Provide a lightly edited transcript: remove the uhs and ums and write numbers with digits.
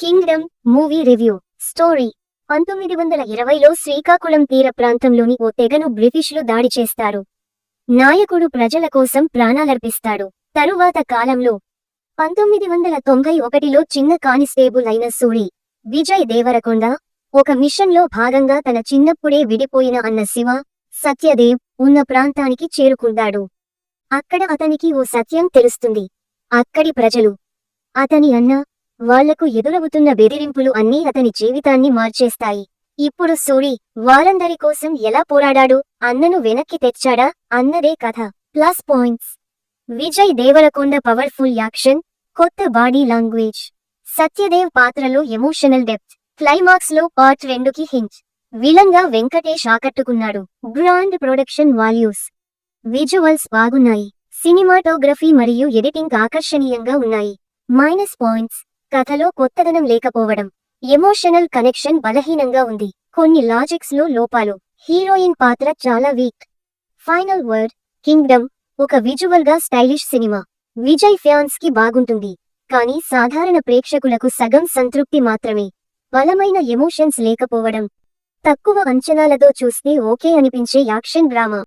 Kingdom movie review story 1920లో శ్రీకాకుళం తీర ప్రాంతంలోని ఓ తెగను బ్రిటిష్లు దాడి చేస్తారు. నాయకుడు ప్రజల కోసం ప్రాణాలర్పిస్తాడు. తరువాత కాలంలో 1991లో చిన్న కానిస్టేబుల్ అయిన సూరి విజయ్ దేవరకొండ ఒక మిషన్లో భాగంగా తన చిన్నప్పుడే విడిపోయిన అన్న శివ సత్యదేవ్ ఉన్న ప్రాంతానికి చేరుకుంటాడు. అక్కడ అతనికి ఓ సత్యం తెలుస్తుంది. అక్కడి ప్రజలు అతని అన్న వాళ్లకు ఎదురవుతున్న బెదిరింపులు అన్నీ అతని జీవితాన్ని మార్చేస్తాయి. ఇప్పుడు సూరి వారందరి కోసం ఎలా పోరాడాడు, అన్నను వెనక్కి తెచ్చాడా అన్నదే కథ. Plus points: Vijay Deverakonda powerful action, కొత్త బాడీ లాంగ్వేజ్, సత్యదేవ్ పాత్రలో ఎమోషనల్ డెప్త్, క్లైమాక్స్ లో పార్ట్ 2కి హింట్, విలన్ గా వెంకటేష్ ఆకట్టుకున్నాడు. బ్రాండ్ ప్రొడక్షన్ వాల్యూస్: విజువల్స్ బాగున్నాయి, సినిమాటోగ్రఫీ మరియు ఎడిటింగ్ ఆకర్షణీయంగా ఉన్నాయి. మైనస్ పాయింట్స్: కథలో కొత్తదనం లేకపోవడం, ఎమోషనల్ కనెక్షన్ బలహీనంగా ఉంది, కొన్ని లాజిక్స్ లో లోపాలు, హీరోయిన్ పాత్ర చాలా వీక్. ఫైనల్ వర్డ్: కింగ్డమ్ ఒక విజువల్ గా స్టైలిష్ సినిమా. విజయ్ ఫ్యాన్స్ కి బాగుంటుంది, కానీ సాధారణ ప్రేక్షకులకు సగం సంతృప్తి మాత్రమే. బలమైన ఎమోషన్స్ లేకపోవడం, తక్కువ అంచనాలతో చూస్తే ఓకే అనిపించే యాక్షన్ డ్రామా.